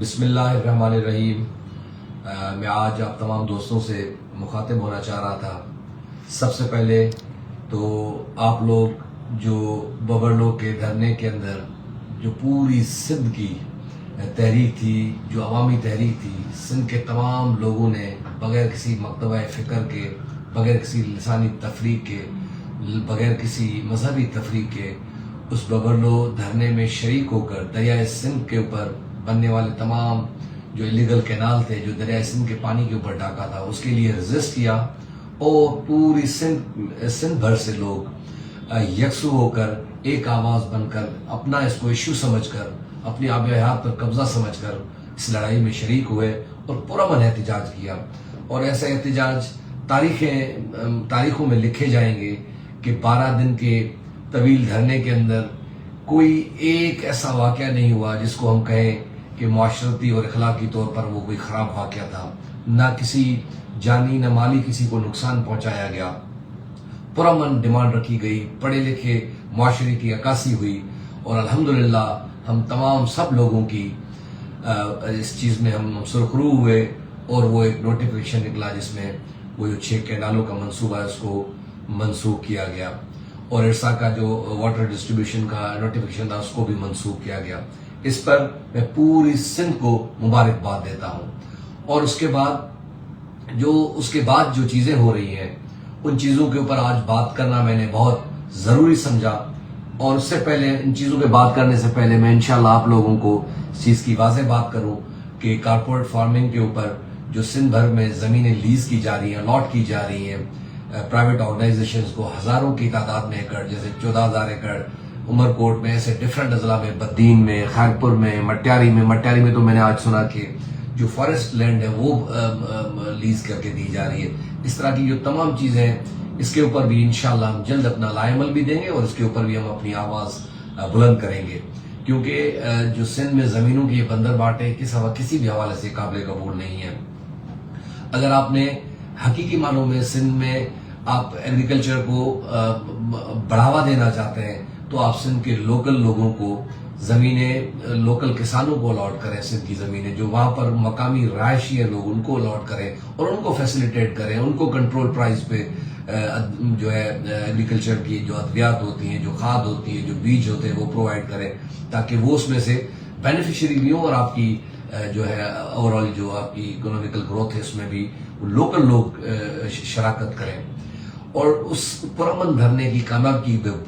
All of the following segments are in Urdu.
بسم اللہ الرحمن الرحیم۔ میں آج آپ تمام دوستوں سے مخاطب ہونا چاہ رہا تھا۔ سب سے پہلے تو آپ لوگ جو ببر لوگ کے دھرنے کے اندر جو پوری سندھ کی تحریک تھی، جو عوامی تحریک تھی، سندھ کے تمام لوگوں نے بغیر کسی مکتبہ فکر کے، بغیر کسی لسانی تفریق کے، بغیر کسی مذہبی تفریق کے اس ببرلو دھرنے میں شریک ہو کر دریائے سندھ کے اوپر بننے والے تمام جو الیگل کینال تھے، جو دریائے سندھ کے پانی کے اوپر ڈھاکا تھا، اس کے لیے رزسٹ کیا، اور پوری سندھ بھر سے لوگ یکسو ہو کر ایک آواز بن کر اپنا اس کو ایشو سمجھ کر، اپنی آب و حیات پر قبضہ سمجھ کر اس لڑائی میں شریک ہوئے اور پرامن احتجاج کیا۔ اور ایسا احتجاج تاریخوں میں لکھے جائیں گے کہ 12 دن کے طویل دھرنے کے اندر کوئی ایک ایسا واقعہ نہیں ہوا جس کو ہم کہیں کہ معاشرتی اور اخلاقی طور پر وہ کوئی خراب واقعہ تھا۔ نہ کسی جانی نہ مالی کسی کو نقصان پہنچایا گیا، پرامن ڈیمانڈ رکھی گئی، پڑھے لکھے معاشرے کی عکاسی ہوئی، اور الحمدللہ ہم تمام سب لوگوں کی اس چیز میں ہم سرخرو ہوئے، اور وہ ایک نوٹیفیکیشن نکلا جس میں وہ جو 6 کینالوں کا منصوبہ ہے اس کو منسوخ کیا گیا، اور ارسا کا جو واٹر ڈسٹریبیوشن کا نوٹیفیکیشن تھا اس کو بھی منسوخ کیا گیا۔ اس پر میں پوری سندھ کو مبارکباد دیتا ہوں۔ اور اس کے بعد جو چیزیں ہو رہی ہیں ان چیزوں کے اوپر آج بات کرنا میں نے بہت ضروری سمجھا، اور اس سے پہلے ان چیزوں پہ بات کرنے سے پہلے میں انشاءاللہ آپ لوگوں کو اس چیز کی واضح بات کروں کہ کارپوریٹ فارمنگ کے اوپر جو سندھ بھر میں زمینیں لیز کی جا رہی ہیں، الاٹ کی جا رہی ہیں پرائیویٹ آرگنائزیشنز کو، ہزاروں کی تعداد میں ایکڑ، جیسے 14,000 ایکڑ عمر کوٹ میں، ایسے ڈیفرنٹ اضلاع میں، بدین میں، خیرپور میں، مٹیاری میں تو میں نے آج سنا کہ جو فارسٹ لینڈ ہے وہ لیز کر کے دی جا رہی ہے۔ اس طرح کی جو تمام چیزیں ہیں اس کے اوپر بھی انشاءاللہ ہم جلد اپنا لائے عمل بھی دیں گے، اور اس کے اوپر بھی ہم اپنی آواز بلند کریں گے، کیونکہ جو سندھ میں زمینوں کی یہ بندر باٹے کسی بھی حوالے سے قابل قبول نہیں ہے۔ اگر آپ نے حقیقی معنوں میں سندھ میں آپ ایگریکلچر کو بڑھاوا دینا چاہتے ہیں تو آپ سندھ کے لوکل لوگوں کو زمینیں، لوکل کسانوں کو الاٹ کریں، سندھ کی زمینیں جو وہاں پر مقامی رہائشی ہیں لوگ ان کو الاٹ کریں، اور ان کو فیسیلیٹیٹ کریں، ان کو کنٹرول پرائز پہ جو ہے ایگریکلچر کی جو ادویات ہوتی ہیں، جو کھاد ہوتی ہے، جو بیج ہوتے ہیں وہ پرووائڈ کریں، تاکہ وہ اس میں سے بینیفیشری بھی ہوں، اور آپ کی جو ہے اوور آل جو آپ کی اکنامیکل گروتھ ہے اس میں بھی لوکل لوگ شراکت کریں۔ اور اس پرامن دھرنے کی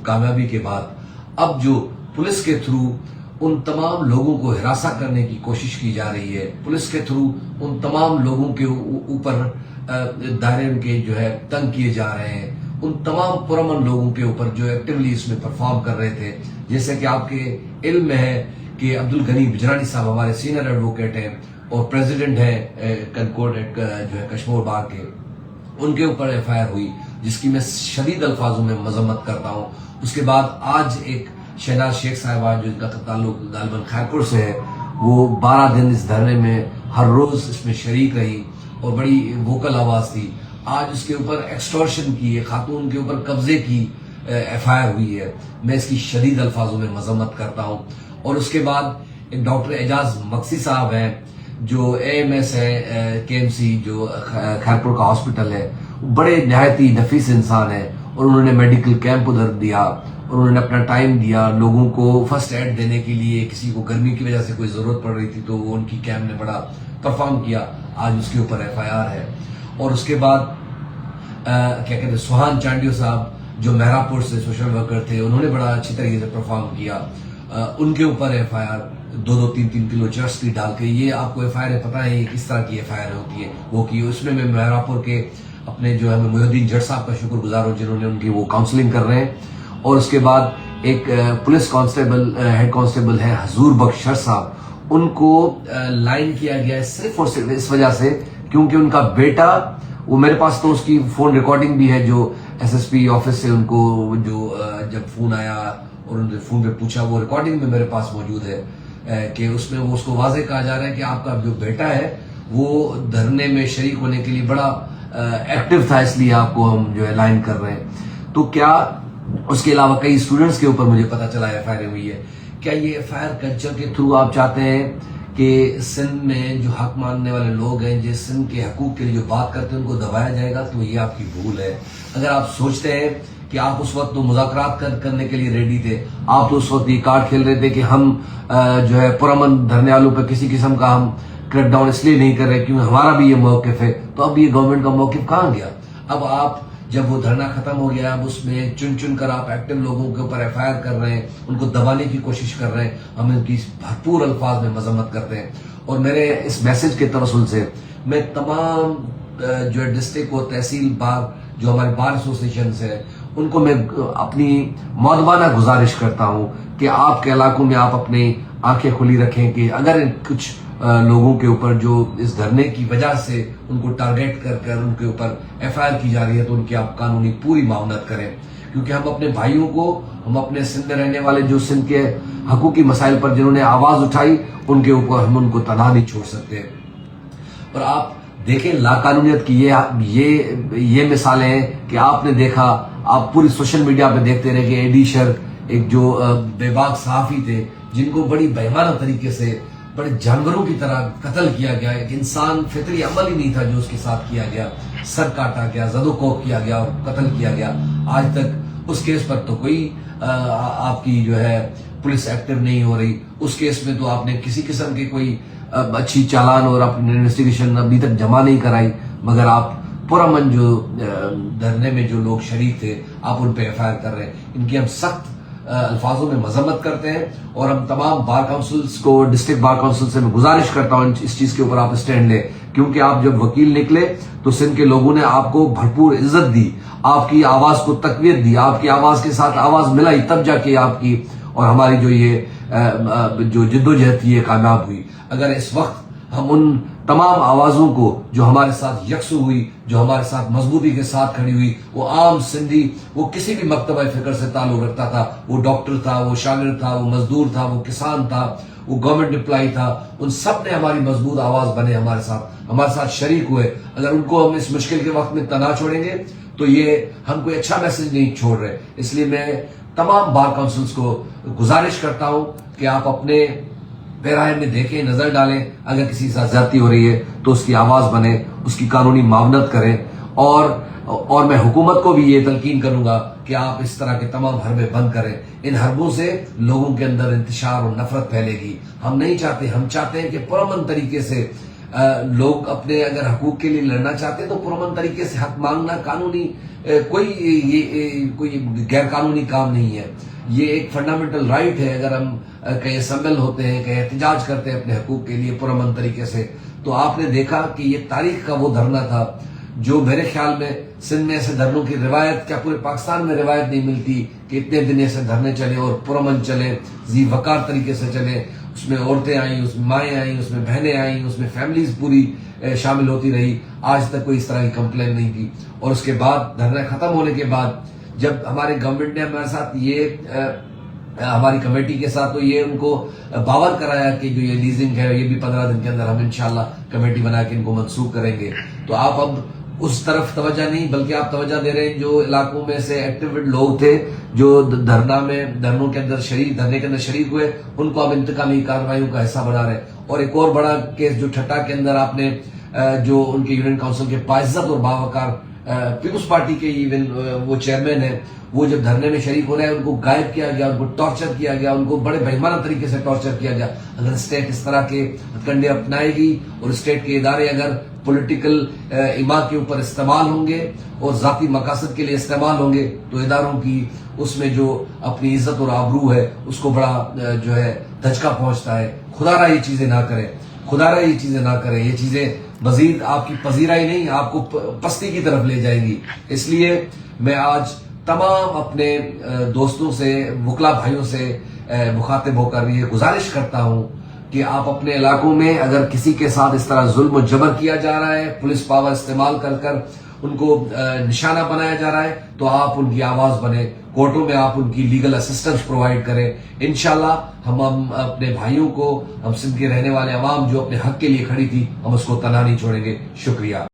کامیابی کے بعد اب جو پولیس کے تھرو ان تمام لوگوں کو ہراساں کرنے کی کوشش کی جا رہی ہے، پولیس کے تھرو ان تمام لوگوں کے اوپر دائرے ان کے جو ہے تنگ کیے جا رہے ہیں، ان تمام پرامن لوگوں کے اوپر جو ایکٹیولی اس میں پرفارم کر رہے تھے، جیسے کہ آپ کے علم میں ہے کہ عبدالغنی بجرانی صاحب ہمارے سینئر ایڈوکیٹ ہیں اور پریزیڈنٹ ہیں کنکورڈ جو ہے کشمور بار کے، ان کے اوپر ایف آئی آر ہوئی جس کی میں شدید الفاظوں میں مذمت کرتا ہوں۔ اس کے بعد آج ایک شہناز شیخ صاحبہ جو ان کا تعلق غالباً خیرپور سے ہے، وہ 12 دن اس دھرنے میں ہر روز اس میں شریک رہی اور بڑی ووکل آواز تھی۔ آج اس کے اوپر ایکسٹورشن کی، خاتون کے اوپر قبضے کی ایف آئی آر ہوئی ہے، میں اس کی شدید الفاظوں میں مذمت کرتا ہوں۔ اور اس کے بعد ایک ڈاکٹر اعجاز مقصی صاحب ہیں جو اے ایم ایس ہے کے ایم سی جو خیرپور کا ہاسپٹل ہے، بڑے نہایت ہی نفیس انسان ہیں، اور انہوں نے میڈیکل کیمپ ادھر دیا، اور انہوں نے اپنا ٹائم دیا لوگوں کو فرسٹ ایڈ دینے کے لیے، کسی کو گرمی کی وجہ سے کوئی ضرورت پڑ رہی تھی تو ان کی کیمپ نے بڑا پرفارم کیا، آج اس کے اوپر ایف آئی آر ہے۔ اور اس کے بعد کیا کہتے ہیں سوہان چانڈیو صاحب جو مہراپور سے سوشل ورکر تھے، انہوں نے بڑا اچھی طریقے سے پرفارم کیا، ان کے اوپر ایف آئی آر 2-3 کلو چرس کی ڈال کے، یہ آپ کو ایف آئی آر پتہ ہے یہ کس طرح کی ایف آئی آر ہوتی ہے وہ کی، اس میں مہراپور کے اپنے جو ہے محی الدین جٹ صاحب کا شکر گزار ہوں جنہوں نے ان کی وہ کاؤنسلنگ کر رہے ہیں۔ اور اس کے بعد ایک پولیس کانسٹیبل ہیڈ کانسٹیبل ہے حضور بخش شر صاحب، ان کو لائن کیا گیا ہے صرف اور صرف اس وجہ سے کیونکہ ان کا بیٹا، وہ میرے پاس تو اس کی فون ریکارڈنگ بھی ہے جو ایس ایس پی آفس سے ان کو جو جب فون آیا اور انہوں نے فون پہ پوچھا، وہ ریکارڈنگ بھی میرے پاس موجود ہے کہ اس میں وہ اس کو واضح کہا جا رہا ہے کہ آپ کا جو بیٹا ہے وہ دھرنے میں شریک ہونے کے لیے بڑا ایکٹیو تھا، اس لیے آپ کو ہم جو ہے لائن کر رہے ہیں۔ تو کیا اس کے علاوہ کئی اسٹوڈنٹس کے اوپر مجھے پتا چلا ایف آئی آر ہوئی ہے، کیا یہ ایف آئی آر کلچر کے تھرو آپ چاہتے ہیں کہ سندھ میں جو حق ماننے والے لوگ ہیں، جو سندھ کے حقوق کے لیے جو بات کرتے ہیں، ان کو دبایا جائے گا، تو یہ آپ کی بھول ہے۔ اگر آپ سوچتے ہیں کہ آپ اس وقت تو مذاکرات کرنے کے لیے ریڈی تھے، آپ تو اس وقت یہ کارڈ کھیل رہے تھے کہ ہم جو ہے پرامن دھرنے والوں پہ کسی قسم کا ہم کریک ڈاؤن اس لیے نہیں کر رہے کیونکہ ہمارا بھی یہ موقف ہے، تو اب یہ گورنمنٹ کا موقف کہاں گیا؟ اب آپ جب وہ دھرنا ختم ہو گیا، اب اس میں چن چن کر آپ ایکٹیو لوگوں کے اوپر ایف آئی آر کر رہے ہیں، ان کو دبانے کی کوشش کر رہے ہیں، ہم ان کی بھرپور الفاظ میں مذمت کرتے ہیں۔ اور میرے اس میسج کے توسل سے میں تمام جو ہے ڈسٹرکٹ و تحصیل بار جو ہمارے بار ایسوسیشن ہے ان کو میں اپنی مؤدبانہ گزارش کرتا ہوں کہ آپ کے علاقوں میں آپ اپنی آنکھیں کھلی رکھیں کہ اگر کچھ لوگوں کے اوپر جو اس دھرنے کی وجہ سے ان کو ٹارگیٹ کر کر ان کے اوپر ایف آئی آر کی جا رہی ہے تو ان کی آپ قانونی پوری معاونت کریں، کیونکہ ہم اپنے بھائیوں کو، ہم اپنے سندھ میں رہنے والے جو سندھ کے حقوقی مسائل پر جنہوں نے آواز اٹھائی ان کے اوپر ہم ان کو تنہا نہیں چھوڑ سکتے۔ اور آپ دیکھیں لاقانونیت کی یہ مثالیں ہیں کہ آپ نے دیکھا، آپ پوری سوشل میڈیا پہ دیکھتے رہے کہ ایڈی شر ایک جو بے باک صحافی تھے جن کو بڑی بہیمانہ طریقے سے بڑے جانوروں کی طرح قتل کیا گیا، ایک انسان فطری عمل ہی نہیں تھا جو اس کے ساتھ کیا گیا، سر کاٹا گیا، زد و کوب کیا گیا اور قتل کیا گیا۔ آج تک اس کیس پر تو کوئی آپ کی جو ہے پولیس ایکٹیو نہیں ہو رہی، اس کیس میں تو آپ نے کسی قسم کی کوئی اچھی چالان اور اپنی انویسٹیگیشن ابھی تک جمع نہیں کرائی، مگر آپ پرامن جو دھرنے میں جو لوگ شریک تھے آپ ان پہ ایف آئی آر کر رہے ہیں۔ ان کی ہم سخت الفاظوں میں مذمت کرتے ہیں اور ہم تمام بار کاؤنسلز کو، ڈسٹرکٹ بار کاؤنسل سے میں گزارش کرتا ہوں اس چیز کے اوپر آپ اسٹینڈ لیں، کیونکہ آپ جب وکیل نکلے تو سندھ کے لوگوں نے آپ کو بھرپور عزت دی، آپ کی آواز کو تقویت دی، آپ کی آواز کے ساتھ آواز ملائی، تب جا کے آپ کی اور ہماری جو یہ جو جدوجہد تھی یہ کامیاب ہوئی۔ اگر اس وقت ہم ان تمام آوازوں کو جو ہمارے ساتھ یکسو ہوئی، جو ہمارے ساتھ مضبوطی کے ساتھ کھڑی ہوئی، وہ عام سندھی، وہ کسی بھی مکتبہ فکر سے تعلق رکھتا تھا، وہ ڈاکٹر تھا، وہ شاگرد تھا، وہ مزدور تھا، وہ کسان تھا، وہ گورنمنٹ امپلائی تھا، ان سب نے ہماری مضبوط آواز بنے، ہمارے ساتھ شریک ہوئے۔ اگر ان کو ہم اس مشکل کے وقت میں تنہا چھوڑیں گے تو یہ ہم کوئی اچھا میسج نہیں چھوڑ رہے۔ اس لیے میں تمام بار کاؤنسلز کو گزارش کرتا ہوں کہ آپ اپنے پیراہن میں دیکھیں، نظر ڈالیں، اگر کسی کے ساتھ زیادتی ہو رہی ہے تو اس کی آواز بنے، اس کی قانونی معاونت کریں، اور میں حکومت کو بھی یہ تلقین کروں گا کہ آپ اس طرح کے تمام حربے بند کریں۔ ان حربوں سے لوگوں کے اندر انتشار اور نفرت پھیلے گی، ہم نہیں چاہتے۔ ہم چاہتے ہیں کہ پرامن طریقے سے لوگ اپنے اگر حقوق کے لیے لڑنا چاہتے ہیں تو پرامن طریقے سے حق مانگنا قانونی کوئی غیر قانونی کام نہیں ہے، یہ ایک فنڈامنٹل رائٹ ہے۔ اگر ہم کہیں اسمبل ہوتے ہیں، کہیں احتجاج کرتے ہیں اپنے حقوق کے لیے پرامن طریقے سے، تو آپ نے دیکھا کہ یہ تاریخ کا وہ دھرنا تھا جو میرے خیال میں سندھ میں ایسے دھرنوں کی روایت، کیا پورے پاکستان میں روایت نہیں ملتی کہ اتنے دن ایسے دھرنے چلے اور پرامن چلے، ذی وقار طریقے سے چلے۔ اس میں عورتیں آئیں، اس میں مائیں آئیں، اس میں بہنیں آئیں، اس میں فیملیز پوری شامل ہوتی رہی، آج تک کوئی اس طرح کی کمپلین نہیں کی۔ اور اس کے بعد دھرنا ختم ہونے کے بعد جب ہمارے گورنمنٹ نے ہمارے ساتھ ہماری کمیٹی کے ساتھ تو یہ ان کو باور کرایا کہ جو یہ لیزنگ ہے یہ بھی 15 دن کے اندر ہم انشاءاللہ کمیٹی بنا کے ان کو منسوخ کریں گے، تو آپ اب اس طرف توجہ نہیں بلکہ آپ توجہ دے رہے ہیں جو علاقوں میں سے ایکٹیویٹ لوگ تھے جو دھرنوں کے اندر شریک ہوئے، ان کو اب انتقامی کارروائیوں کا حصہ بنا رہے ہیں۔ اور ایک اور بڑا کیس جو ٹھٹا کے اندر آپ نے جو ان کے یونین کونسل کے باعزت اور باوقار پیپلز پارٹی کے ایون وہ چیئرمین ہیں، وہ جب دھرنے میں شریک ہو رہے ہیں ان کو غائب کیا گیا، ان کو ٹارچر کیا گیا، ان کو بڑے بہیمانہ طریقے سے ٹارچر کیا گیا۔ اگر اسٹیٹ اس طرح کے کنڈے اپنائے گی اور اسٹیٹ کے ادارے اگر پولیٹیکل ایما کے اوپر استعمال ہوں گے اور ذاتی مقاصد کے لیے استعمال ہوں گے تو اداروں کی اس میں جو اپنی عزت اور آبرو ہے اس کو بڑا جو ہے دھچکا پہنچتا ہے۔ خدا را یہ چیزیں نہ کریں، یہ چیزیں مزید آپ کی پذیرائی نہیں، آپ کو پستی کی طرف لے جائیں گی۔ اس لیے میں آج تمام اپنے دوستوں سے، وکلا بھائیوں سے مخاطب ہو کر یہ گزارش کرتا ہوں کہ آپ اپنے علاقوں میں اگر کسی کے ساتھ اس طرح ظلم و جبر کیا جا رہا ہے، پولیس پاور استعمال کر کر ان کو نشانہ بنایا جا رہا ہے، تو آپ ان کی آواز بنے، کورٹوں میں آپ ان کی لیگل اسسٹنس پرووائڈ کریں۔ انشاءاللہ ہم اپنے بھائیوں کو، ہم سندھ کے رہنے والے عوام جو اپنے حق کے لیے کھڑی تھی، ہم اس کو تنہا نہیں چھوڑیں گے۔ شکریہ۔